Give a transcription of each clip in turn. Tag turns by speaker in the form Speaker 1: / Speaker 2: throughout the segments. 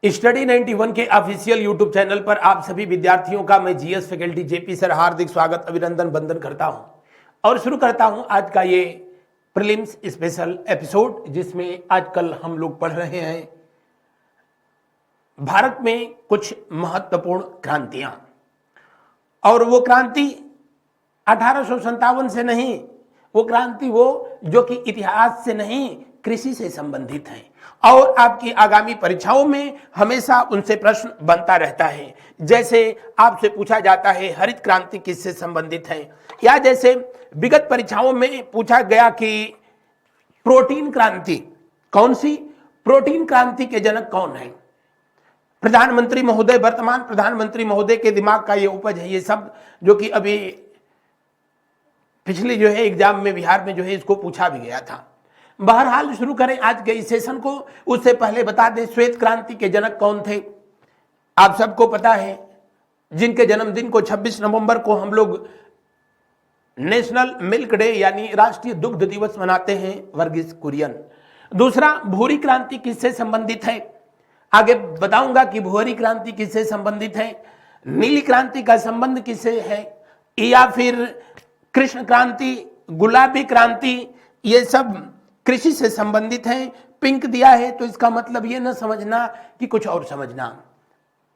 Speaker 1: Study 91 के official YouTube channel पर आप सभी विद्यार्थियों का मैं जीएस फैकल्टी जेपी सर हार्दिक स्वागत अभिनंदन वंदन करता हूं और शुरू करता हूं आज का ये प्रीलिम्स स्पेशल एपिसोड, जिसमें आजकल हम लोग पढ़ रहे हैं भारत में कुछ महत्वपूर्ण क्रांतियां। और वो क्रांति 1857 से नहीं, वो क्रांति वो जो कि इतिहास से नहीं, कृषि से संबंधित है। और आपकी आगामी परीक्षाओं में हमेशा उनसे प्रश्न बनता रहता है। जैसे आपसे पूछा जाता है हरित क्रांति किससे संबंधित है, या जैसे विगत परीक्षाओं में पूछा गया कि प्रोटीन क्रांति कौन सी, प्रोटीन क्रांति के जनक कौन है। प्रधानमंत्री महोदय, वर्तमान प्रधानमंत्री महोदय के दिमाग का ये उपज है ये सब, जो कि अभी पिछली जो है एग्जाम में बिहार में जो है इसको पूछा भी गया था। बहरहाल शुरू करें आज के इस सेशन को। उससे पहले बता दें श्वेत क्रांति के जनक कौन थे। आप सबको पता है, जिनके जन्मदिन को 26 नवंबर को हम लोग नेशनल मिल्क डे यानी राष्ट्रीय दुग्ध दिवस मनाते हैं, वर्गीस कुरियन। दूसरा, भूरी क्रांति किससे संबंधित है, आगे बताऊंगा कि भूरी क्रांति किससे संबंधित है। नीली क्रांति का संबंध किससे है, या फिर कृष्ण क्रांति, गुलाबी क्रांति, ये सब कृषि से संबंधित है। पिंक दिया है तो इसका मतलब ये न समझना कि कुछ और समझना।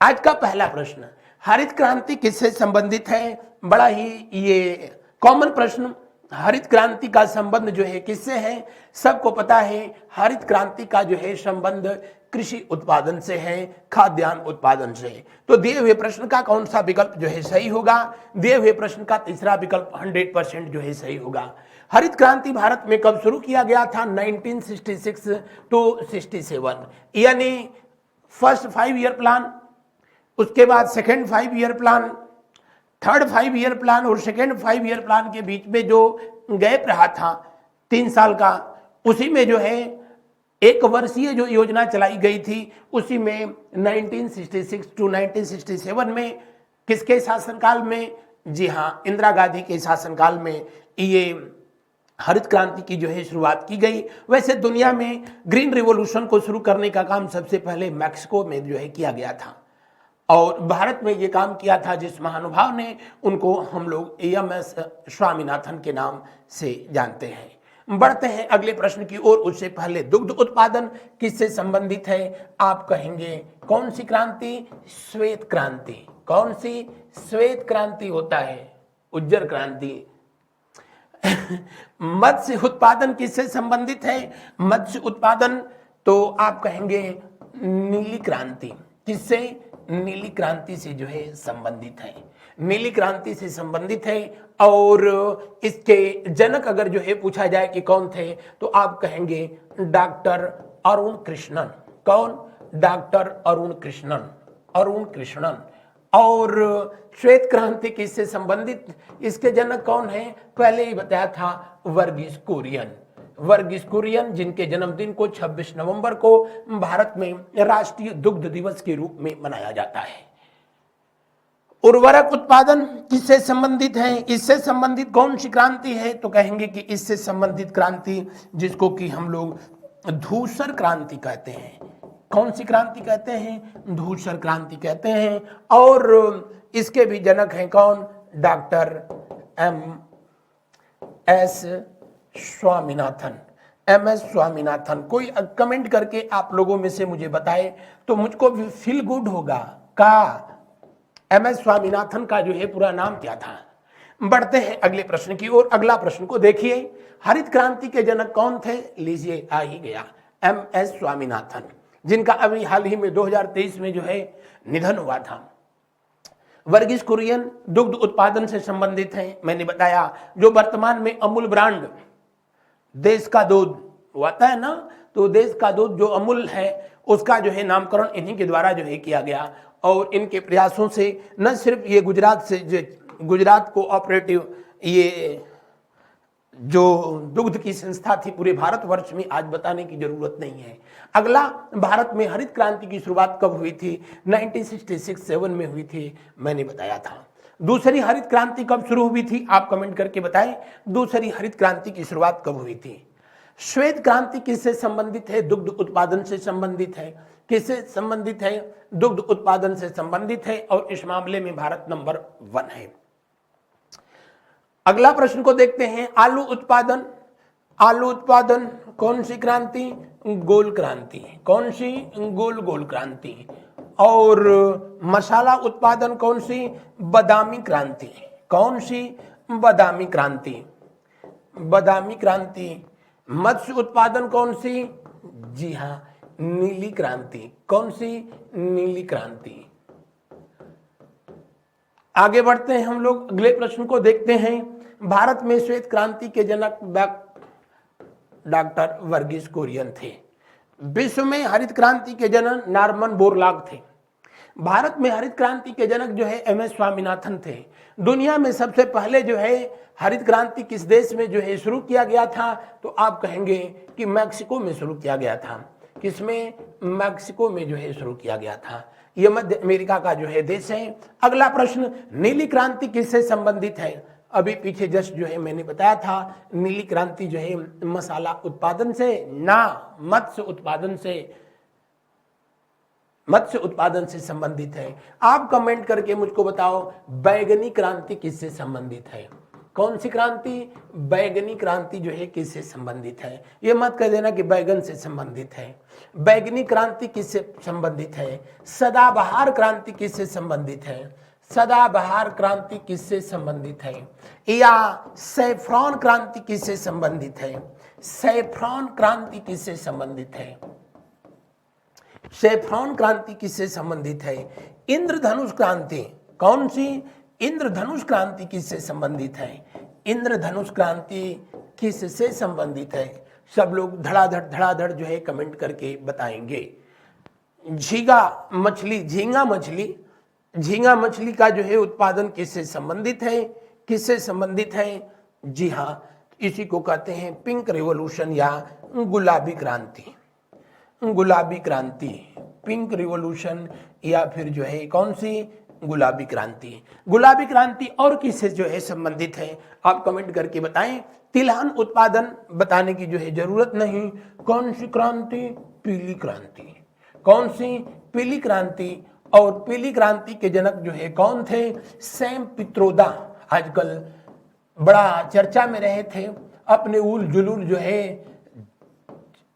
Speaker 1: आज का पहला प्रश्न, हरित क्रांति किससे संबंधित है। बड़ा ही ये कॉमन प्रश्न। हरित क्रांति का संबंध जो है किससे है, सबको पता है। हरित क्रांति का जो है संबंध कृषि उत्पादन से है, खाद्यान्न उत्पादन से। तो दिए हुए प्रश्न का कौन सा विकल्प जो है सही होगा, दिए हुए प्रश्न का तीसरा विकल्प 100% जो है सही होगा। हरित क्रांति भारत में कब शुरू किया गया था, 1966 to 67, यानी फर्स्ट 5 ईयर प्लान, उसके बाद second 5 year plan, third 5 year plan और सेकेंड 5 ईयर प्लान के बीच में जो गैप रहा था 3 साल का, उसी में जो है एक वर्षीय जो योजना चलाई गई थी, उसी में 1966 to 1967 में किसके शासनकाल में, जी हाँ, इंदिरा गांधी के शासनकाल में ये हरित क्रांति की जो है शुरुआत की गई। वैसे दुनिया में ग्रीन रिवॉल्यूशन को शुरू करने का काम सबसे पहले मैक्सिको में जो है किया गया था, और भारत में ये काम किया था जिस महानुभाव ने, उनको हम लोग एम.एस. स्वामीनाथन के नाम से जानते हैं। बढ़ते हैं अगले प्रश्न की ओर। उससे पहले दुग्ध उत्पादन किससे संबंधित है, आप कहेंगे कौन सी क्रांति, श्वेत क्रांति। कौन सी, श्वेत क्रांति होता है, उज्जर क्रांति। मत्स्य उत्पादन किससे संबंधित है, मत्स्य उत्पादन, तो आप कहेंगे नीली क्रांति। किससे, नीली क्रांति से जो है संबंधित है, नीली क्रांति से संबंधित है। और इसके जनक अगर जो है पूछा जाए कि कौन थे, तो आप कहेंगे डॉक्टर अरुण कृष्णन। कौन, डॉक्टर अरुण कृष्णन, अरुण कृष्णन। और श्वेत क्रांति किससे संबंधित, इसके जनक कौन है, पहले ही बताया था, वर्गीस कुरियन। वर्गीस कुरियन, जिनके जन्मदिन को 26 नवंबर को भारत में राष्ट्रीय दुग्ध दिवस के रूप में मनाया जाता है। उर्वरक उत्पादन किससे संबंधित है, इससे संबंधित कौन सी क्रांति है, तो कहेंगे कि इससे संबंधित क्रांति जिसको कि हम लोग धूसर क्रांति कहते हैं। कौन सी क्रांति कहते हैं, धूसर क्रांति कहते हैं। और इसके भी जनक हैं कौन, doctor M S. Swaminathan. M S. Swaminathan. कोई कमेंट करके आप लोगों में से मुझे बताए तो मुझको भी फील गुड होगा। का एम.एस. स्वामीनाथन का जो है पूरा नाम क्या था। बढ़ते हैं अगले प्रश्न की ओर। अगला प्रश्न को देखिए, हरित क्रांति के जनक कौन थे, लीजिए आ ही गया, एम.एस. स्वामीनाथन, जिनका अभी हाल ही में 2023 में जो है निधन हुआ था। वर्गीस कुरियन दुग्ध उत्पादन से संबंधित हैं, मैंने बताया। जो वर्तमान में अमूल ब्रांड, देश का दूध आता है ना, तो देश का दूध जो अमूल है उसका जो है नामकरण इन्हीं के द्वारा जो है किया गया। और इनके प्रयासों से न सिर्फ ये गुजरात से, जो गुजरात कोऑपरेटिव ये जो दुग्ध की संस्था थी, पूरे भारतवर्ष में आज बताने की जरूरत नहीं है। अगला, भारत में हरित क्रांति की शुरुआत कब हुई थी, 1966-7 में हुई थी, मैंने बताया था। दूसरी हरित क्रांति कब शुरू हुई थी, आप कमेंट करके बताएं, दूसरी हरित क्रांति की शुरुआत कब हुई थी। श्वेत क्रांति किससे संबंधित है, दुग्ध उत्पादन से संबंधित है। किससे संबंधित है? दुग्ध उत्पादन से संबंधित है और इस मामले में भारत नंबर 1 है। अगला प्रश्न को देखते हैं, आलू उत्पादन। आलू उत्पादन कौन सी क्रांति? गोल क्रांति। कौन सी? गोल क्रांति। और मसाला उत्पादन कौन सी? बादामी क्रांति। कौन सी? बादामी क्रांति। बादामी क्रांति। मत्स्य उत्पादन कौन सी? जी हां, नीली क्रांति। कौन सी? नीली क्रांति। आगे बढ़ते हैं हम लोग, अगले प्रश्न को देखते हैं। भारत में श्वेत क्रांति के जनक डॉक्टर वर्गीस कुरियन थे। विश्व में हरित क्रांति के जनक नॉर्मन बोरलॉग थे। भारत में हरित क्रांति के जनक जो है एम एस स्वामीनाथन थे। दुनिया में सबसे पहले जो है हरित क्रांति किस देश में जो है शुरू किया गया था? तो आप कहेंगे कि मैक्सिको में शुरू किया गया था। किसमें? मैक्सिको में जो है शुरू किया गया था। यह मध्य अमेरिका का जो है देश है। अगला प्रश्न, नीली क्रांति किससे संबंधित है? अभी पीछे जस्ट जो है मैंने बताया था, नीली क्रांति जो है मसाला उत्पादन से ना, मत्स्य उत्पादन से संबंधित है। आप कमेंट करके मुझको बताओ, बैगनी क्रांति किससे संबंधित है? कौन सी क्रांति? बैगनी क्रांति जो है किससे संबंधित है? ये मत कह देना कि बैगन से संबंधित है। बैगनी क्रांति किससे संबंधित है? सदाबहार क्रांति किससे संबंधित है? सदाबहार क्रांति किससे संबंधित है? या सैफ्रॉन क्रांति किससे संबंधित है? सैफ्रॉन क्रांति किससे संबंधित है? सैफ्रॉन क्रांति किससे संबंधित है? इंद्रधनुष क्रांति कौन सी? इंद्रधनुष क्रांति किससे संबंधित है? इंद्रधनुष क्रांति किससे संबंधित है? सब लोग धड़ाधड़ जो है कमेंट करके बताएंगे। झींगा मछली का जो है उत्पादन किससे संबंधित है? किससे संबंधित है? जी हाँ, इसी को कहते हैं पिंक रिवॉल्यूशन या गुलाबी क्रांति। गुलाबी क्रांति, पिंक रिवॉल्यूशन या फिर जो है कौन सी? गुलाबी क्रांति। गुलाबी क्रांति और किससे जो है संबंधित है? आप कमेंट करके बताएं। तिलहन उत्पादन बताने की जो है जरूरत नहीं। कौन सी क्रांति? पीली क्रांति। कौन सी? पीली क्रांति। और पीली क्रांति के जनक जो है कौन थे? सैम पित्रोदा। आजकल बड़ा चर्चा में रहे थे अपने उल जुलूल जो है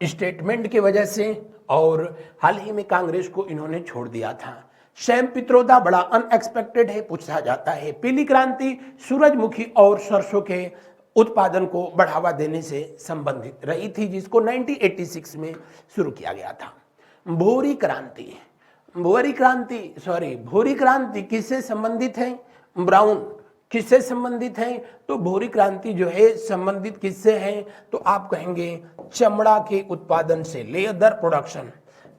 Speaker 1: स्टेटमेंट की वजह से, और हाल ही में कांग्रेस को इन्होंने छोड़ दिया था। सैम पित्रोदा बड़ा अनएक्सपेक्टेड है, पूछा जाता है। पीली क्रांति सूरजमुखी और सरसों के उत्पादन को बढ़ावा देने से संबंधित रही थी, जिसको 1986 में शुरू किया गया था। भूरी क्रांति किससे संबंधित है? ब्राउन किससे संबंधित है? तो भूरी क्रांति जो है संबंधित किससे है? तो आप कहेंगे चमड़ा के उत्पादन से, लेदर प्रोडक्शन,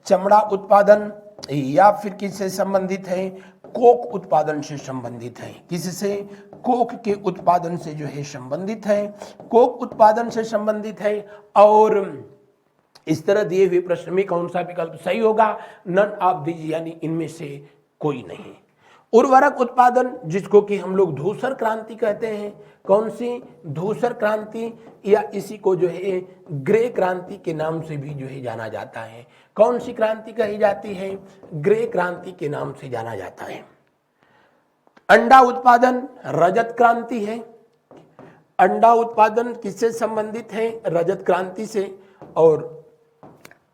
Speaker 1: चमड़ा उत्पादन। या फिर किससे संबंधित है? कोक उत्पादन से संबंधित है। किससे? कोक के उत्पादन से जो है संबंधित है। कोक उत्पादन से संबंधित है। और इस तरह दिए हुए प्रश्न में कौन सा विकल्प सही होगा? नन ऑफ दीज, यानी इनमें से कोई नहीं। उर्वरक उत्पादन, जिसको कि हम लोग धूसर क्रांति कहते हैं। कौन सी? धूसर क्रांति, या इसी को जो है ग्रे क्रांति के नाम से भी जो है जाना जाता है। कौन सी क्रांति कही जाती है? ग्रे क्रांति के नाम से जाना जाता है। अंडा उत्पादन रजत क्रांति है। अंडा उत्पादन किससे संबंधित है? रजत क्रांति से। और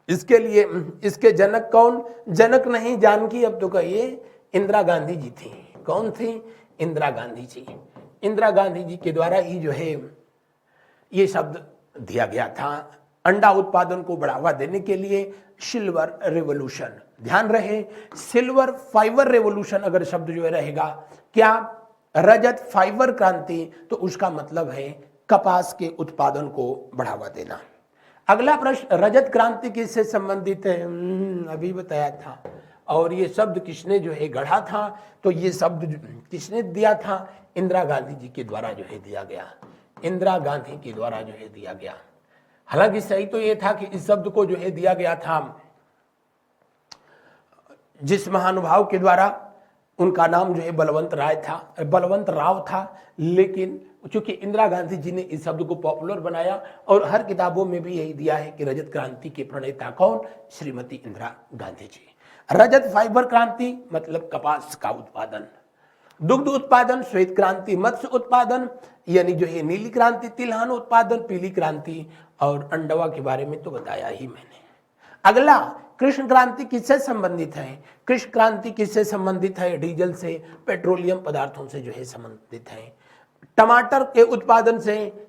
Speaker 1: इसके लिए इसके जनक कौन? जनक नहीं, जानकी अब तो कहिए, इंदिरा गांधी जी थी। कौन थी? इंदिरा गांधी जी। इंदिरा गांधी जी के द्वारा ही जो है ये शब्द दिया गया था। अंडा उत्पादन को बढ़ावा देने के लिए सिल्वर रेवोल्यूशन, ध्यान रहे सिल्वर फाइबर रेवोल्यूशन अगर शब्द जो है रहेगा, क्या रजत फाइबर क्रांति, तो उसका मतलब है कपास के उत्पादन को बढ़ावा देना। अगला प्रश्न, रजत क्रांति किससे संबंधित है? अभी बताया था। और ये शब्द किसने जो है गढ़ा था? तो ये शब्द किसने दिया था? इंदिरा गांधी जी के द्वारा जो है दिया गया। इंदिरा गांधी के द्वारा जो है दिया गया। हालांकि सही तो ये था कि इस शब्द को जो है दिया गया था जिस महानुभाव के द्वारा, उनका नाम जो है बलवंत राव था, लेकिन चूंकि इंदिरा गांधी जी ने इस शब्द को पॉपुलर बनाया और हर किताबों में भी यही दिया है कि रजत क्रांति के प्रणेता कौन, श्रीमती इंदिरा गांधी जी। रजत फाइबर क्रांति मतलब कपास का उत्पादन, दुग्ध उत्पादन श्वेत क्रांति, मत्स्य उत्पादन यानी जो है नीली क्रांति, तिलहन उत्पादन पीली क्रांति, और अंडवा के बारे में तो बताया ही मैंने। अगला कृष्ण क्रांति किससे संबंधित है? कृष्ण क्रांति किससे संबंधित है? डीजल से, पेट्रोलियम पदार्थों से जो है संबंधित है। टमाटर के उत्पादन से,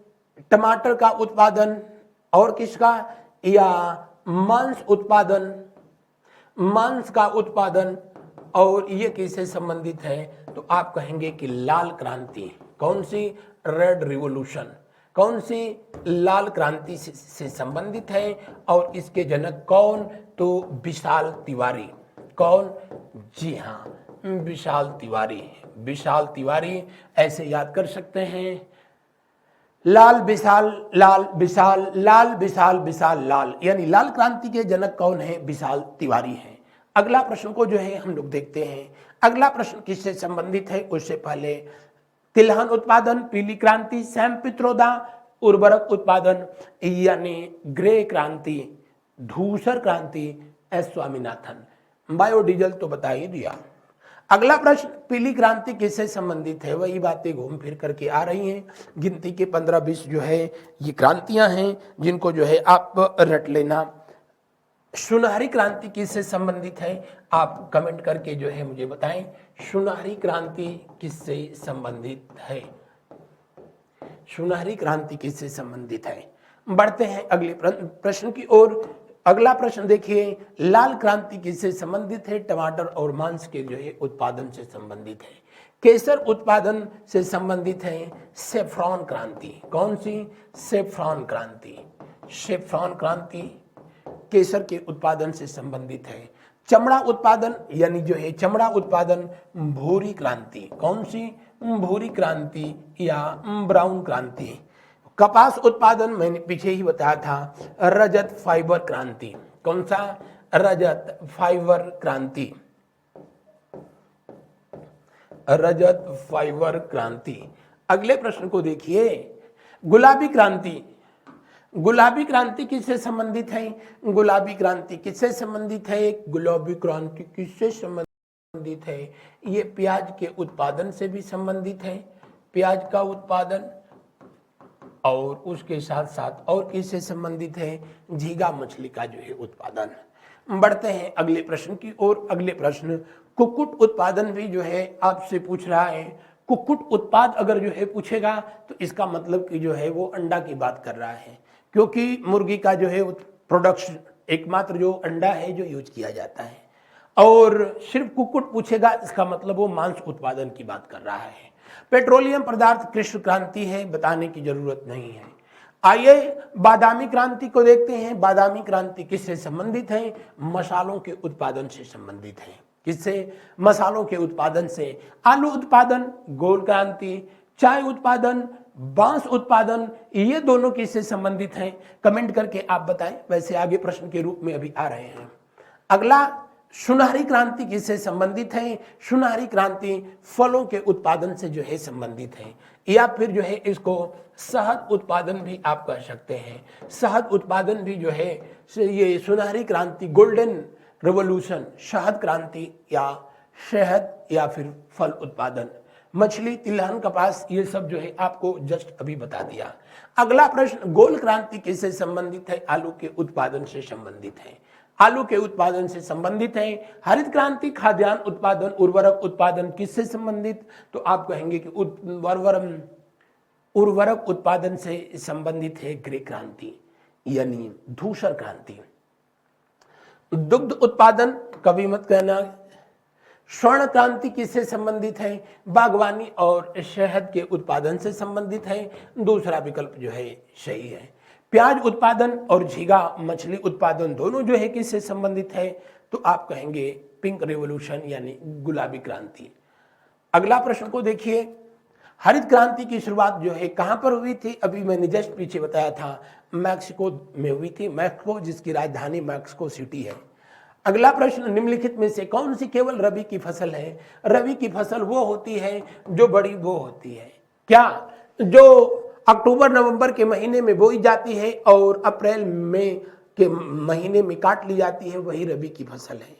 Speaker 1: टमाटर का उत्पादन और किसका, या मांस उत्पादन, मांस का उत्पादन, और ये किससे संबंधित है? तो आप कहेंगे कि लाल क्रांति। कौन सी? Red revolution. कौन सी? लाल क्रांति से संबंधित है। और इसके जनक कौन? तो विशाल तिवारी। कौन? जी हाँ, विशाल तिवारी। विशाल तिवारी ऐसे याद कर सकते हैं, लाल विशाल, लाल विशाल, लाल विशाल, विशाल लाल, यानी लाल क्रांति के जनक कौन है? विशाल तिवारी हैं। अगला प्रश्न को जो है हम लोग देखते हैं। अगला प्रश्न किससे संबंधित है? उससे पहले तिलहन उत्पादन, पीली क्रांति, सैम पित्रोदा, उर्वरक उत्पादन यानी ग्रे क्रांति, धूसर क्रांति, एस स्वामीनाथन। बायोडीजल तो बता ही दिया। अगला प्रश्न, पीली क्रांति किससे संबंधित है? वही बातें घूम फिर करके आ रही हैं। गिनती के 15-20 जो है ये क्रांतियां हैं जिनको जो है आप रट लेना। सुनहरी क्रांति किससे संबंधित है? आप कमेंट करके जो है मुझे बताएं, सुनहरी क्रांति किससे संबंधित है? सुनहरी क्रांति किससे संबंधित है? बढ़ते हैं अगले प्रश्न की ओर। अगला प्रश्न देखिए, लाल क्रांति किससे संबंधित है? टमाटर और मांस के जो है उत्पादन से संबंधित है। केसर उत्पादन से संबंधित है सेफ्रॉन क्रांति। कौन सी? सेफ्रॉन क्रांति। सेफ्रॉन क्रांति केसर के उत्पादन से संबंधित है। चमड़ा उत्पादन यानी जो है चमड़ा उत्पादन भूरी क्रांति। कौन सी? भूरी क्रांति या ब्राउन क्रांति। कपास उत्पादन मैंने पीछे ही बताया था, रजत फाइबर क्रांति। कौन सा? रजत फाइबर क्रांति। रजत फाइबर क्रांति। अगले प्रश्न को देखिए, गुलाबी क्रांति। गुलाबी क्रांति किससे संबंधित है? गुलाबी क्रांति किससे संबंधित है? गुलाबी क्रांति किससे संबंधित है? ये प्याज के उत्पादन से भी संबंधित है, प्याज का उत्पादन, और उसके साथ साथ और किससे संबंधित है? झींगा मछली का जो है उत्पादन। बढ़ते हैं अगले प्रश्न की ओर। अगले प्रश्न, कुक्कुट उत्पादन भी जो है आपसे पूछ रहा है। कुक्कुट उत्पाद अगर जो है पूछेगा तो इसका मतलब कि जो है वो अंडा की बात कर रहा है, क्योंकि मुर्गी का जो है प्रोडक्शन एकमात्र जो अंडा है जो यूज किया जाता है। और सिर्फ कुक्कुट पूछेगा इसका मतलब वो मांस उत्पादन की बात कर रहा है। पेट्रोलियम पदार्थ कृष्ण क्रांति है, बताने की जरूरत नहीं है। आइए बादामी क्रांति को देखते हैं। बादामी क्रांति किससे संबंधित है? मसालों के उत्पादन से संबंधित है। किससे? मसालों के उत्पादन से। आलू उत्पादन गोल क्रांति, चाय उत्पादन, बांस उत्पादन, ये दोनों किससे संबंधित हैं? कमेंट करके आप बताएं, वैसे आगे प्रश्न के रूप में अभी आ रहे हैं। अगला, सुनहरी क्रांति किससे संबंधित है? सुनहरी क्रांति फलों के उत्पादन से जो है संबंधित है, या फिर जो है इसको शहद उत्पादन भी आप कह सकते हैं। शहद उत्पादन भी जो है ये सुनहरी क्रांति, गोल्डन रिवॉल्यूशन, शहद क्रांति या शहद या फिर फल उत्पादन। मछली, तिलहन, कपास, ये सब जो है आपको जस्ट अभी बता दिया। अगला प्रश्न, गोल क्रांति किससे संबंधित है? आलू के उत्पादन से संबंधित है। आलू के उत्पादन से संबंधित है। हरित क्रांति खाद्यान्न उत्पादन, उर्वरक उत्पादन किससे संबंधित? तो आप कहेंगे कि उर्वरक उत्पादन से संबंधित है ग्रे क्रांति यानी धूसर क्रांति। दुग्ध उत्पादन कभी मत कहना। स्वर्ण क्रांति किससे संबंधित है? बागवानी और शहद के उत्पादन से संबंधित है। दूसरा विकल्प जो है सही है। प्याज उत्पादन और झींगा मछली उत्पादन दोनों जो है किससे संबंधित है? तो आप कहेंगे पिंक रेवोल्यूशन यानी गुलाबी क्रांति। अगला प्रश्न को देखिए, हरित क्रांति की शुरुआत जो है कहां पर हुई थी? अभी मैंने जस्ट पीछे बताया था, मैक्सिको में हुई थी। मैक्सिको जिसकी राजधानी मैक्सिको सिटी है। अगला प्रश्न, निम्नलिखित में से कौन सी केवल रबी की फसल है? रबी की फसल वो होती है जो बड़ी वो होती है क्या? जो अक्टूबर नवंबर के महीने में बोई जाती है और अप्रैल मई के महीने में काट ली जाती है, वही रबी की फसल है।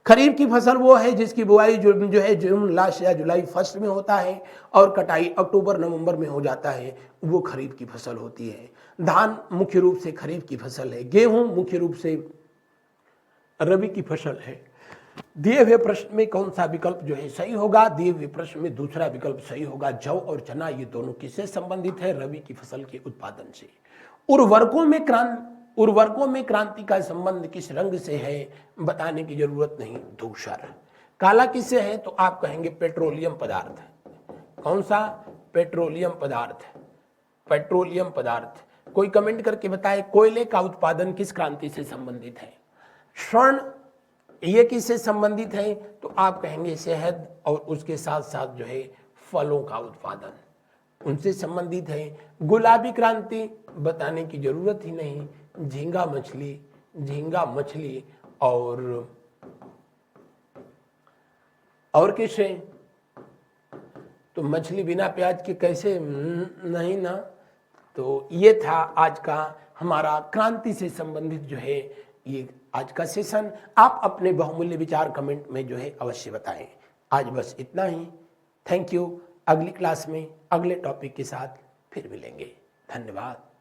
Speaker 1: खरीफ की फसल वो है जिसकी बुआई जो है जून लास्ट या जुलाई फर्स्ट में होता है और कटाई अक्टूबर नवंबर में हो जाता है, वो खरीफ की फसल होती है। धान मुख्य रूप से खरीफ की फसल है, गेहूं मुख्य रूप से रबी की फसल है। दिए हुए प्रश्न में कौन सा विकल्प जो है सही होगा? दिए हुए प्रश्न में दूसरा विकल्प सही होगा। जौ और चना ये दोनों किससे संबंधित है? रबी की फसल के उत्पादन से। उर्वरकों में क्रांति का संबंध किस रंग से है? बताने की जरूरत नहीं, धूसर। काला किससे है? तो आप कहेंगे पेट्रोलियम पदार्थ। कौन सा? पेट्रोलियम पदार्थ। पेट्रोलियम पदार्थ। कोई कमेंट करके बताए कोयले का उत्पादन किस क्रांति से संबंधित है? स्वर्ण ये किससे संबंधित है? तो आप कहेंगे शहद और उसके साथ साथ जो है फलों का उत्पादन उनसे संबंधित है। गुलाबी क्रांति बताने की जरूरत ही नहीं, झींगा मछली और किससे? तो मछली बिना प्याज के कैसे? नहीं ना। तो ये था आज का हमारा क्रांति से संबंधित जो है ये आज का सेशन। आप अपने बहुमूल्य विचार कमेंट में जो है अवश्य बताएं। आज बस इतना ही। Thank you. अगली क्लास में अगले टॉपिक के साथ फिर मिलेंगे। धन्यवाद।